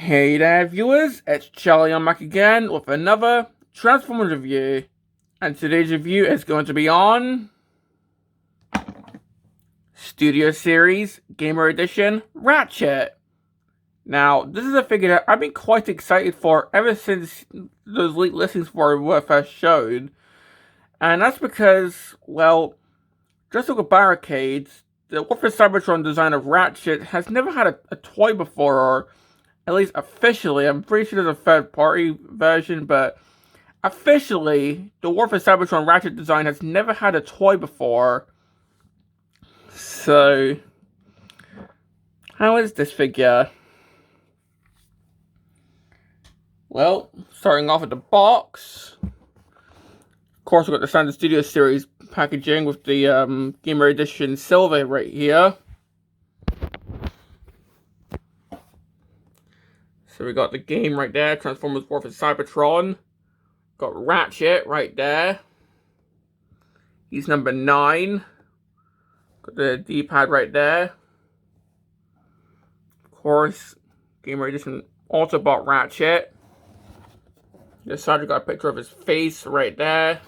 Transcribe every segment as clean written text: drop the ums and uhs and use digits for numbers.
Hey there viewers, it's Charlie. I'm back again with another Transformers review. And today's review is going to be on Studio Series Gamer Edition Ratchet. Now, this is a figure that I've been quite excited for ever since those leaked listings for it were first showed. And that's because, well, just like with Barricades, the War for Cybertron design of Ratchet has never had a toy before, or at least officially. I'm pretty sure there's a third-party version, but officially, the War for Cybertron Ratchet design has never had a toy before. So, how is this figure? Well, starting off with the box. Of course, we've got the standard Studio Series packaging with the Gamer Edition Silver right here. So we got the game right there, Transformers War for Cybertron. Got Ratchet right there. He's number 9. Got the D-pad right there. Of course, Gamer Edition Autobot Ratchet. This side we got a picture of his face right there.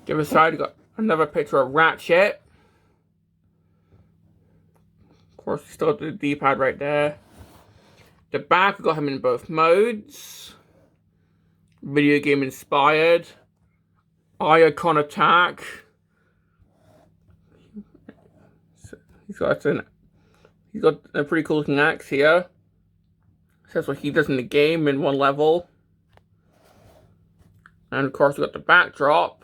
The other side we got another picture of Ratchet. Of course, we still got the D-pad right there. The back, we got him in both modes. Video game inspired. Icon attack. So he's got a pretty cool looking axe here. Says what he does in the game in one level. And of course, we got the backdrop.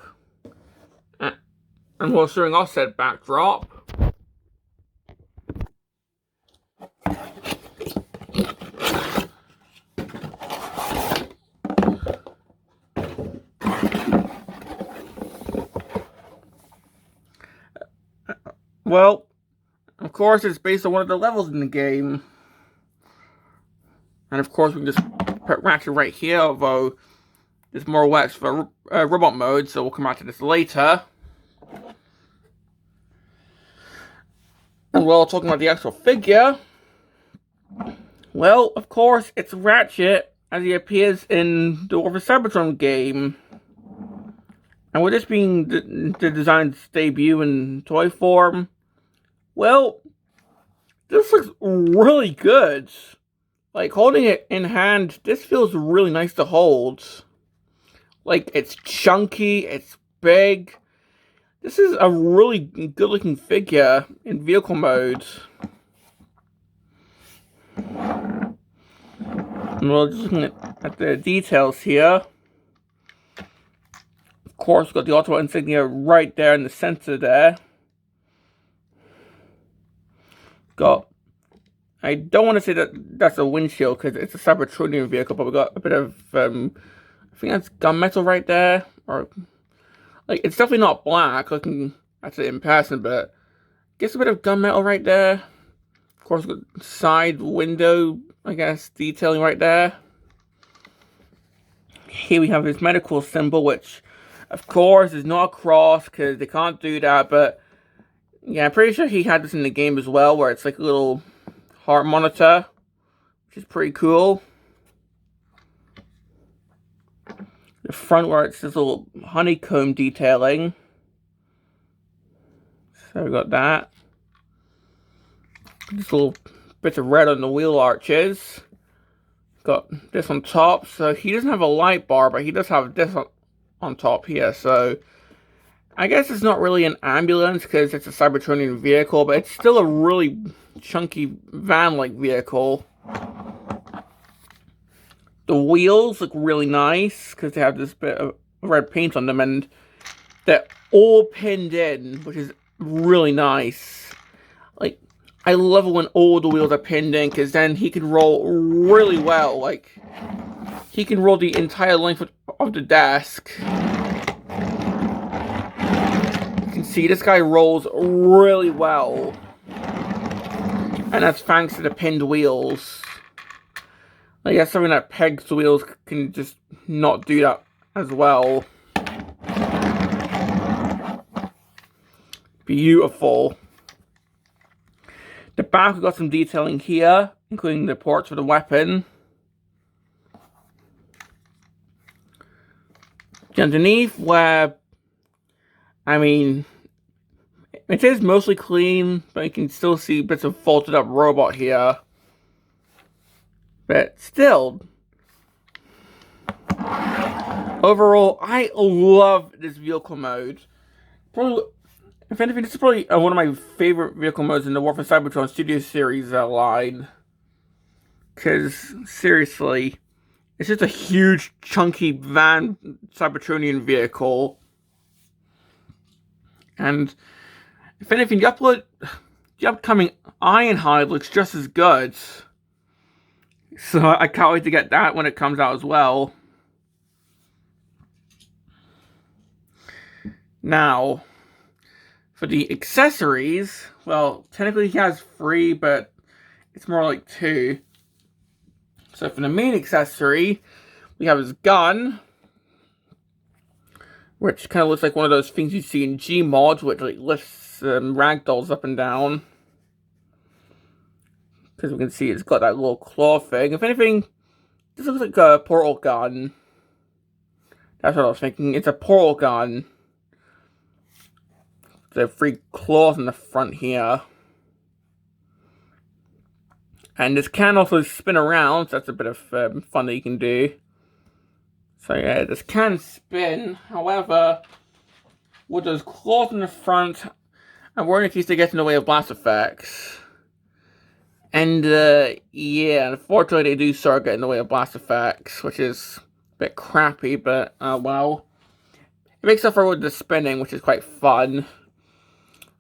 And we're showing offset backdrop. Well, of course, it's based on one of the levels in the game. And of course, we can just put Ratchet right here, although there's more wax for robot mode, so we'll come back to this later. And while talking about the actual figure, well, of course, it's Ratchet as he appears in the War for Cybertron game. And with this being the design's debut in toy form, well, this looks really good. Like, holding it in hand, this feels really nice to hold. Like, it's chunky, it's big. This is a really good looking figure in vehicle mode. And we're just looking at the details here. Of course, we've got the Autobot insignia right there in the center there. I don't want to say that that's a windshield because it's a Cybertronian vehicle, but we got a bit of, I think that's gunmetal right there. Or, like, it's definitely not black looking at it in person, but gets a bit of gunmetal right there. Of course, we've got side window, I guess, detailing right there. Here we have his medical symbol, which, of course, is not a cross because they can't do that, but yeah, I'm pretty sure he had this in the game as well, where it's like a little heart monitor, which is pretty cool. The front where it's this little honeycomb detailing. So we got that. This little bit of red on the wheel arches. Got this on top. So he doesn't have a light bar, but he does have this on top here. So I guess it's not really an ambulance because it's a Cybertronian vehicle, but it's still a really chunky van-like vehicle. The wheels look really nice because they have this bit of red paint on them, and they're all pinned in, which is really nice. Like, I love it when all the wheels are pinned in because then he can roll really well. Like, he can roll the entire length of the desk. You can see this guy rolls really well. And that's thanks to the pinned wheels. I guess something that pegs the wheels can just not do that as well. Beautiful. The back, we've got some detailing here, including the ports for the weapon. Underneath, where, I mean, it is mostly clean, but you can still see bits of folded up robot here. But still, overall, I love this vehicle mode. Probably, if anything, this is probably one of my favorite vehicle modes in the War for Cybertron Studio Series line. Because, seriously, it's just a huge, chunky van Cybertronian vehicle. And, if anything, the upcoming Ironhide looks just as good. So I can't wait to get that when it comes out as well. Now, for the accessories, well, technically he has 3, but it's more like 2. So for the main accessory, we have his gun, which kind of looks like one of those things you see in Gmod, which like lifts ragdolls up and down. Because we can see it's got that little claw thing. If anything, this looks like a portal gun. That's what I was thinking. It's a portal gun. There are 3 claws in the front here. And this can also spin around, so that's a bit of fun that you can do. So yeah, this can spin. However, with those claws in the front, I'm worried in case they get in the way of blast effects. And, yeah, unfortunately they do start getting in the way of blast effects, which is a bit crappy, but, well. It makes up for with the spinning, which is quite fun.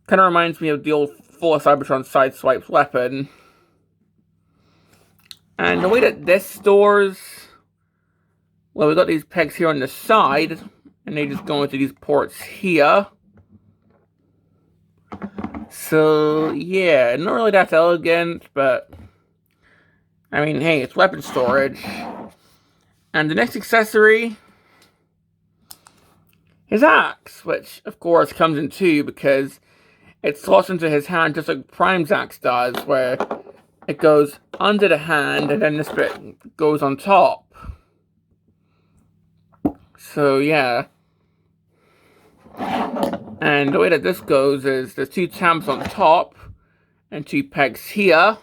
Kind of reminds me of the old Full Cybertron Sideswipes weapon. And the way that this stores, well, we've got these pegs here on the side, and they just go into these ports here. So, yeah, not really that elegant, but, I mean, hey, it's weapon storage. And the next accessory, his axe, which, of course, comes in 2 because it slots into his hand just like Prime's axe does, where it goes under the hand, and then this bit goes on top. So, yeah. And the way that this goes is there's 2 tabs on top and 2 pegs here.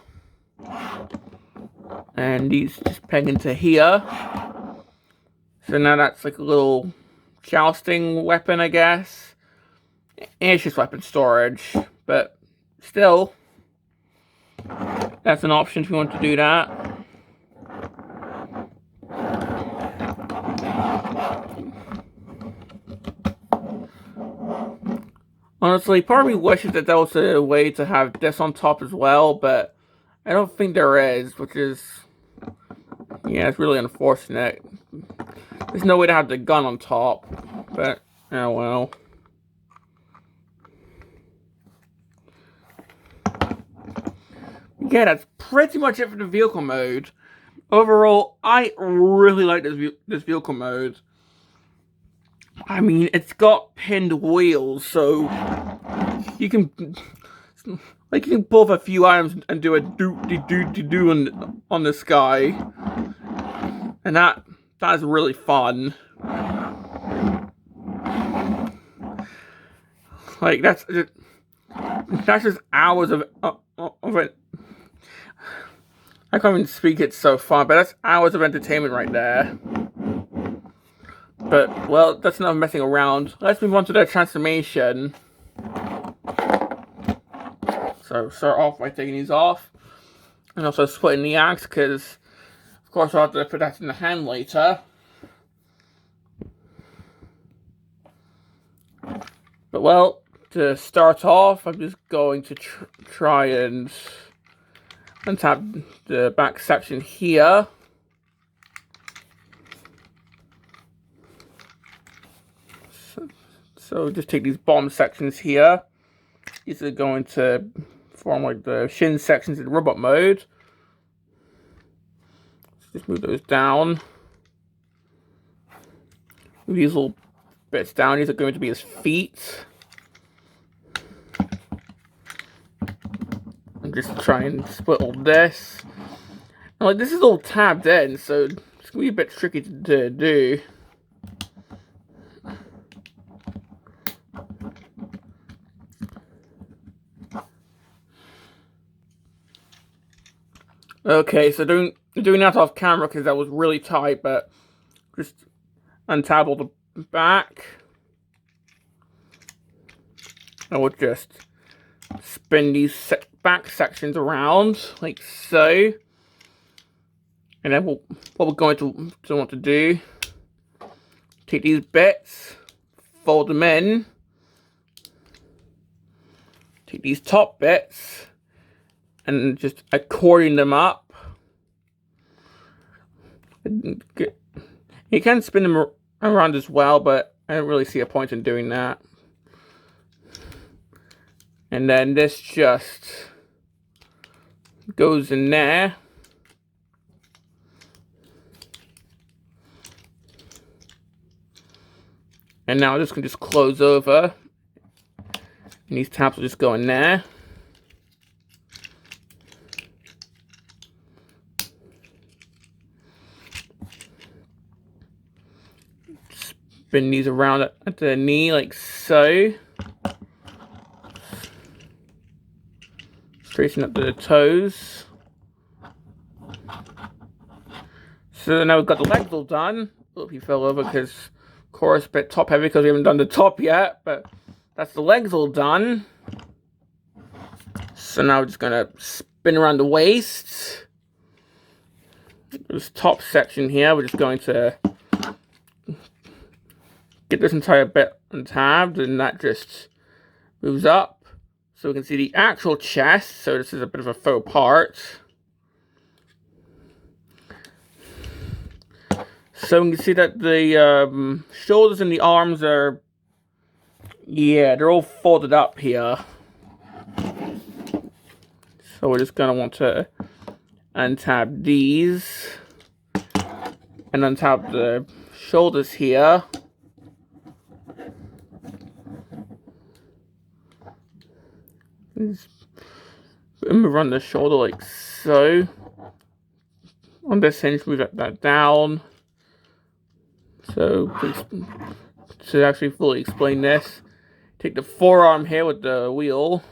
And these just peg into here. So now that's like a little jousting weapon, I guess. And it's just weapon storage. But still, that's an option if you want to do that. Honestly, part of me wishes that there was a way to have this on top as well, but I don't think there is, which is, yeah, it's really unfortunate. There's no way to have the gun on top, but, oh well. Yeah, that's pretty much it for the vehicle mode. Overall, I really like this vehicle mode. I mean, it's got pinned wheels, so you can pull up a few items and do a do on this guy, and that is really fun. Like that's just hours of it. I can't even speak it so far, but that's hours of entertainment right there. But, well, that's enough messing around. Let's move on to the transformation. So, start off by taking these off. And also splitting the axe, because, of course, I'll have to put that in the hand later. But, well, to start off, I'm just going to try and untap the back section here. So just take these bottom sections here. These are going to form like the shin sections in robot mode. So just move those down. Move these little bits down. These are going to be his feet. And just try and split all this. And, like, this is all tabbed in, so it's gonna be a bit tricky to do. Okay, so doing that off camera because that was really tight, but just untab all the back. And we'll just spin these back sections around like so. And then what we're going to want to do, take these bits, fold them in, take these top bits, and just accordion them up. You can spin them around as well, but I don't really see a point in doing that. And then this just goes in there. And now this can just close over. And these tabs will just go in there. Spin these around at the knee like so. Straighten up the toes. So now we've got the legs all done. Oh, he fell over because, of course, a bit top heavy because we haven't done the top yet. But that's the legs all done. So now we're just gonna spin around the waist. This top section here, we're just going to get this entire bit untabbed, and that just moves up. So we can see the actual chest. So this is a bit of a faux part. So we can see that the shoulders and the arms are, yeah, they're all folded up here. So we're just going to want to untab these and untab the shoulders here. Move around the shoulder like so. On this hinge, move that down. So to actually fully explain this, take the forearm here with the wheel,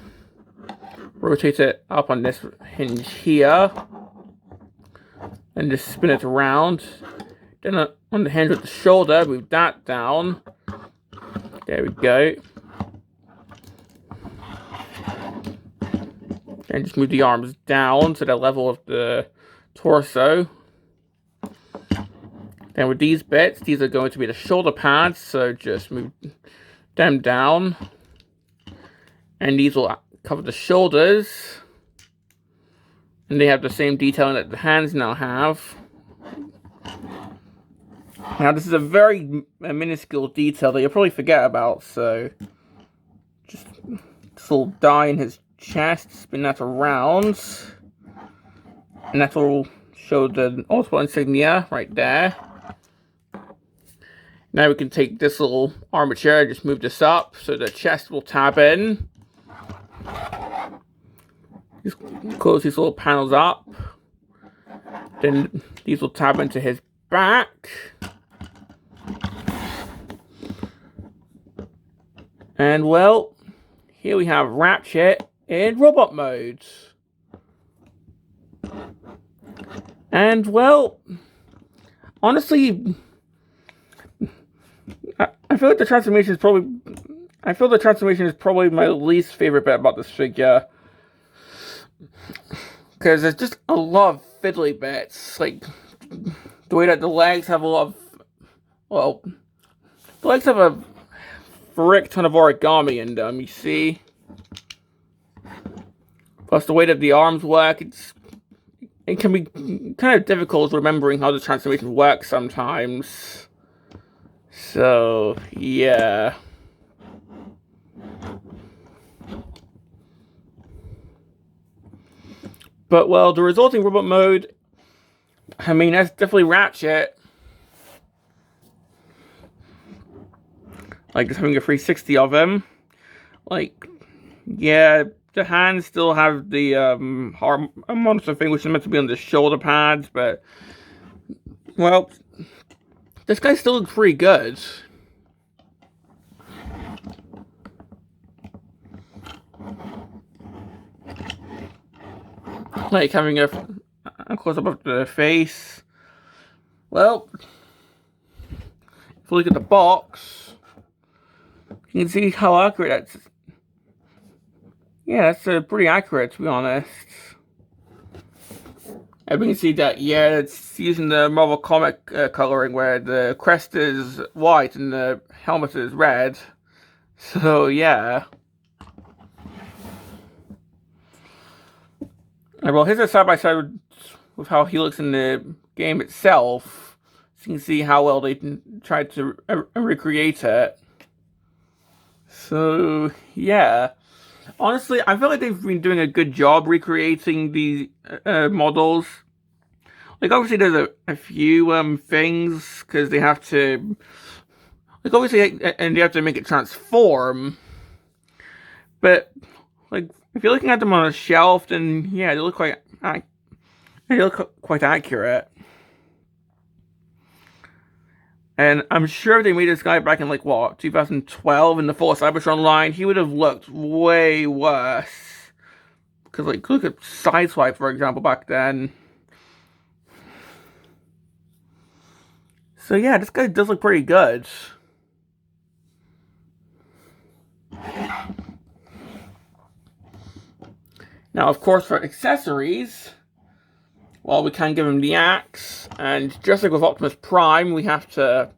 rotate it up on this hinge here, and just spin it around. Then on the hinge with the shoulder, move that down. There we go. And just move the arms down to the level of the torso. Then with these bits, these are going to be the shoulder pads, so just move them down. And these will cover the shoulders. And they have the same detailing that the hands now have. Now this is a very minuscule detail that you'll probably forget about, so just this little die in his chest, spin that around, and that will show the ultimate insignia right there. Now we can take this little armature, just move this up so the chest will tab in. Just close these little panels up. Then these will tab into his back. And well, here we have Ratchet in robot mode. And well, honestly, I feel like the transformation is probably, my least favorite bit about this figure. Because there's just a lot of fiddly bits. Like, the way that the legs have a lot of, well, the legs have a frick ton of origami in them, you see. Plus the way that the arms work, it can be kind of difficult remembering how the transformation works sometimes. So, yeah. But, well, the resulting robot mode, I mean, that's definitely Ratchet. Like, just having a 360 of him. Like, yeah, the hands still have the arm monster thing, which is meant to be on the shoulder pads, but well, this guy still looks pretty good. Like having a close up of the face. Well, if you look at the box, you can see how accurate that's. Yeah, that's pretty accurate, to be honest. And we can see that, yeah, it's using the Marvel comic coloring where the crest is white and the helmet is red. So, yeah. And well, here's a side by side with how he looks in the game itself. So you can see how well they tried to recreate it. So, yeah. Honestly, I feel like they've been doing a good job recreating these models. Like, obviously, there's a few things, because they have to... Like, obviously, and they have to make it transform. But, like, if you're looking at them on a shelf, then, yeah, they look quite accurate. And I'm sure if they made this guy back in, like, what, 2012 in the full Cybertron line, he would have looked way worse. Because, like, look at Sideswipe, for example, back then. So, yeah, this guy does look pretty good. Now, of course, for accessories, well, we can give him the axe, and just like with Optimus Prime, we have to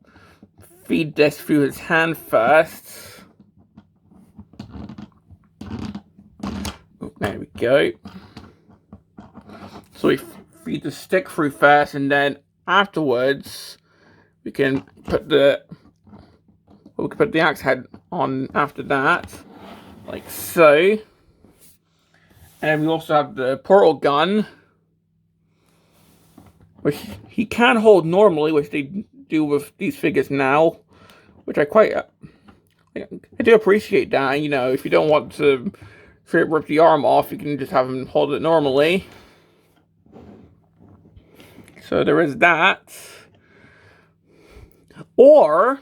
feed this through his hand first. Oh, there we go. So we feed the stick through first, and then afterwards, we can put the axe head on after that, like so. And we also have the portal gun, which he can hold normally, which they do with these figures now, which I do appreciate that. You know, if you don't want to straight rip the arm off, you can just have him hold it normally. So there is that. Or,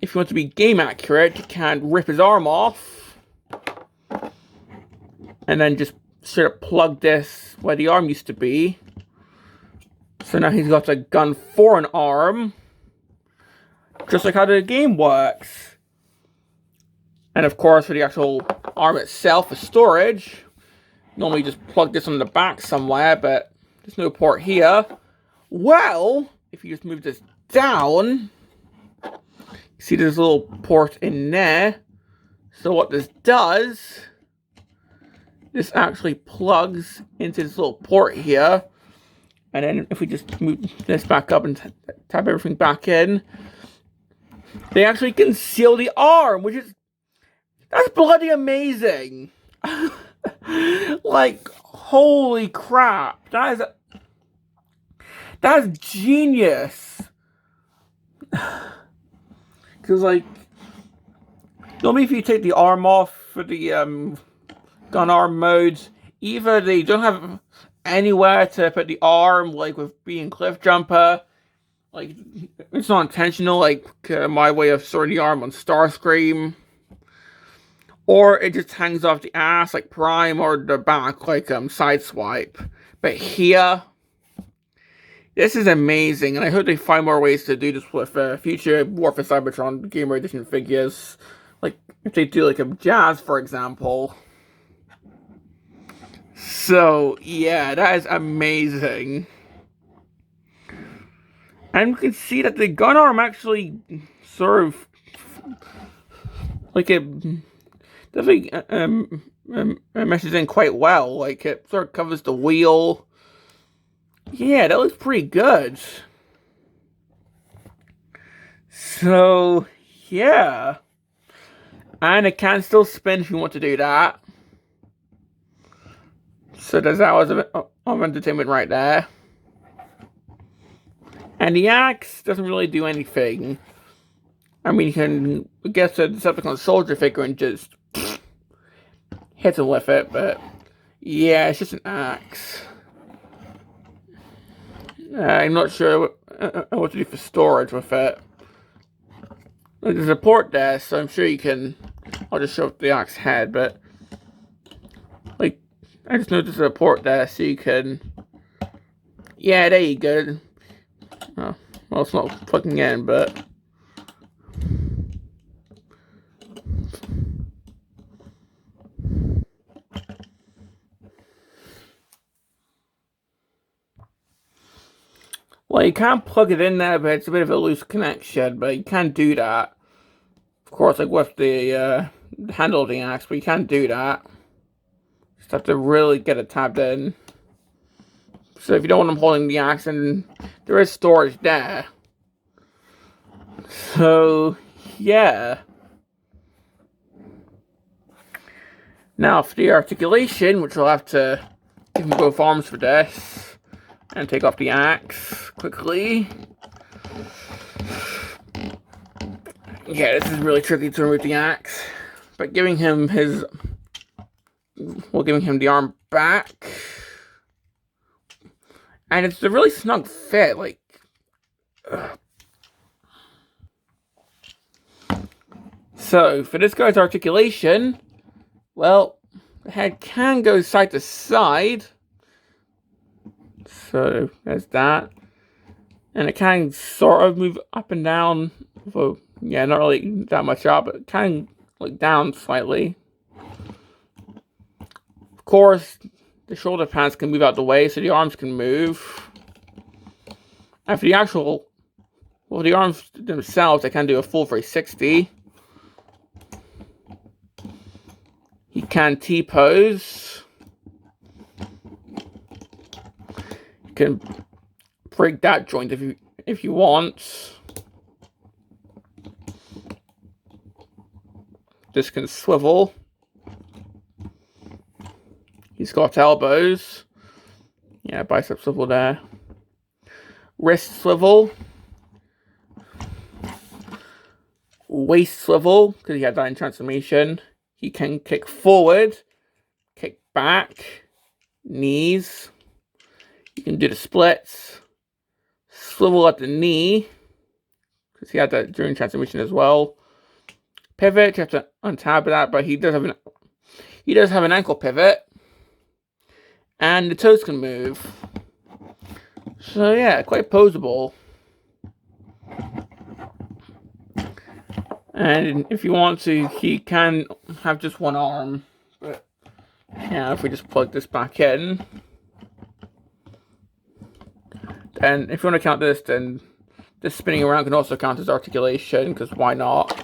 if you want to be game accurate, you can rip his arm off and then just sort of plug this where the arm used to be. So now he's got a gun for an arm, just like how the game works. And of course, for the actual arm itself, for storage, normally just plug this on the back somewhere, but there's no port here. Well, if you just move this down, you see there's a little port in there. So what this does, this actually plugs into this little port here. And then if we just move this back up and tap everything back in, they actually conceal the arm, that's bloody amazing. Like, holy crap. That's genius. Because, like, normally if you take the arm off for the gun arm mode, either they don't have anywhere to put the arm, like with being Cliff Jumper, like, it's not intentional, like my way of storing the arm on Starscream, or it just hangs off the ass, like Prime, or the back, like Sideswipe. But here, this is amazing, and I hope they find more ways to do this with future War for Cybertron Gamer Edition figures, like if they do like a Jazz, for example. So, yeah, that is amazing. And we can see that the gun arm actually sort of, like, it definitely meshes in quite well. Like, it sort of covers the wheel. Yeah, that looks pretty good. So, yeah. And it can still spin if you want to do that. So there's hours of entertainment right there. And the axe doesn't really do anything. I mean, you can get a Decepticon soldier figure and just hit him with it, but yeah, it's just an axe. I'm not sure what to do for storage with it. There's a port desk, so I'm sure you can. I'll just show up the axe head, but like I just noticed a port desk, so you can. Yeah, there you go. Oh, well, it's not plugging in, but. Well, you can't plug it in there, but it's a bit of a loose connection, but you can do that. Of course, like with the handle of the axe, but you can't do that. Just have to really get it tapped in. So if you don't want them holding the axe, and there is storage there. So, yeah. Now for the articulation, which we'll have to give him both arms for this. And take off the axe quickly. Yeah, this is really tricky to remove the axe. But giving him his... Well, giving him the arm back. And it's a really snug fit, like... So, for this guy's articulation, well, the head can go side to side. So, there's that. And it can sort of move up and down. So, yeah, not really that much up, but it can like down slightly. Of course, the shoulder pads can move out the way, so the arms can move. And for the actual, well, the arms themselves, they can do a full 360. He can T-pose. You can break that joint if you want. This can swivel. He's got elbows. Yeah, bicep swivel there. Wrist swivel. Waist swivel, because he had that in transformation. He can kick forward, kick back, knees. You can do the splits. Swivel at the knee, because he had that during transformation as well. Pivot, you have to untap that, but he does have an ankle pivot. And the toes can move. So yeah, quite poseable. And if you want to, he can have just one arm. But yeah, if we just plug this back in. And if you want to count this, then this spinning around can also count as articulation, because why not?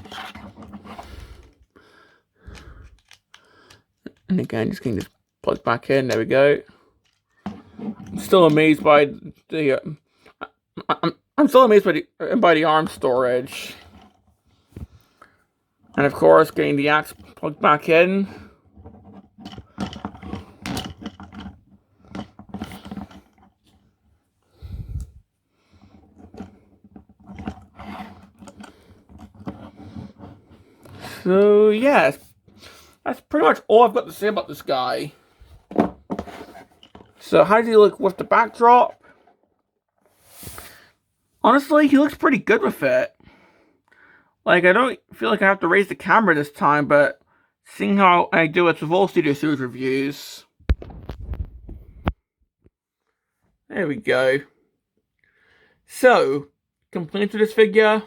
And again, just getting this plugged back in. There we go. I'm still amazed by the. I'm still amazed by the arm storage. And of course, getting the axe plugged back in. So, yeah, that's pretty much all I've got to say about this guy. So, how does he look with the backdrop? Honestly, he looks pretty good with it. Like, I don't feel like I have to raise the camera this time, but seeing how I do it with all Studio Series reviews. There we go. So, complaints with this figure?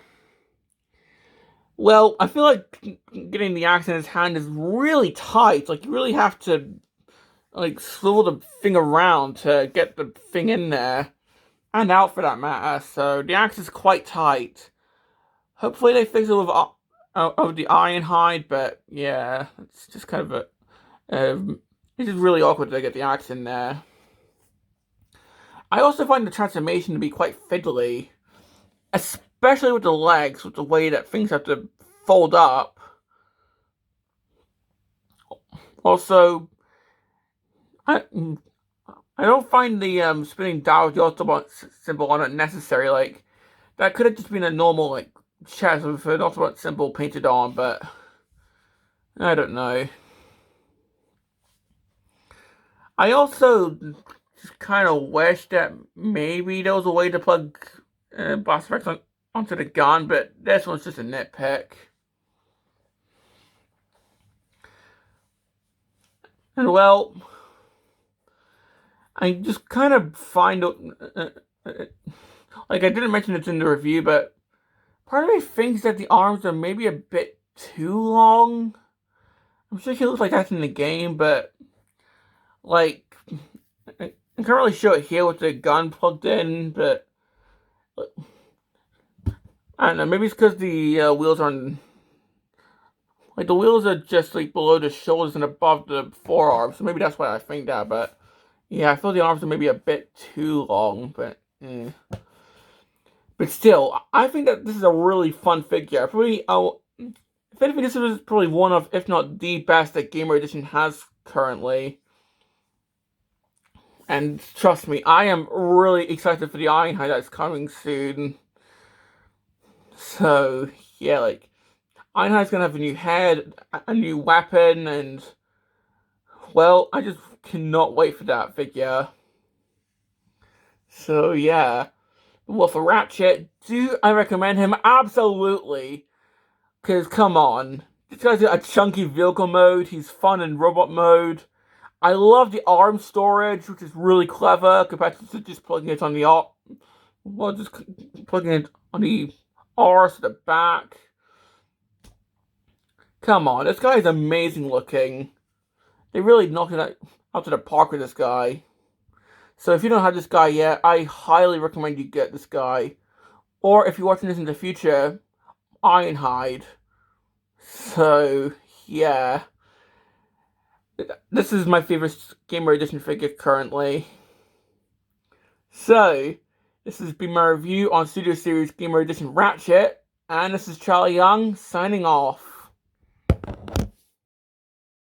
Well, I feel like getting the axe in his hand is really tight. Like, you really have to, like, swivel the thing around to get the thing in there. And out, for that matter. So, the axe is quite tight. Hopefully they fix it with the Ironhide, but yeah, it's just kind of it's just really awkward to get the axe in there. I also find the transformation to be quite fiddly, especially with the legs, with the way that things have to fold up. Also, I don't find the spinning dial with the Autobot symbol on it necessary. Like, that could have just been a normal, like, chest with an Autobot symbol painted on, but I don't know. I also just kind of wish that maybe there was a way to plug boss effects onto the gun, but this one's just a nitpick. And well, I just kind of find like I didn't mention it's in the review, but part of me thinks that the arms are maybe a bit too long. I'm sure she looks like that in the game, but like I can't really show it here with the gun plugged in, but I don't know. Maybe it's because the wheels are like the wheels are just like below the shoulders and above the forearms, so maybe that's why I think that. But yeah, I feel the arms are maybe a bit too long, but but still, I think that this is a really fun figure. Probably, if anything, this is probably one of, if not the best that Gamer Edition has currently. And trust me, I am really excited for the Ironhide that's coming soon. So yeah, like Ironhide's gonna have a new head, a new weapon, and well, I just cannot wait for that figure. So yeah. Well, for Ratchet, do I recommend him? Absolutely. Because, come on. This guy's got a chunky vehicle mode. He's fun in robot mode. I love the arm storage, which is really clever compared to just plugging it on the arm. Well, just plugging it on the arse at the back. Come on, this guy is amazing looking. They really knocked it out to the park with this guy. So if you don't have this guy yet, I highly recommend you get this guy. Or if you're watching this in the future, Ironhide. So, yeah. This is my favorite Gamer Edition figure currently. So, this has been my review on Studio Series Gamer Edition Ratchet. And this is Charlie Young, signing off.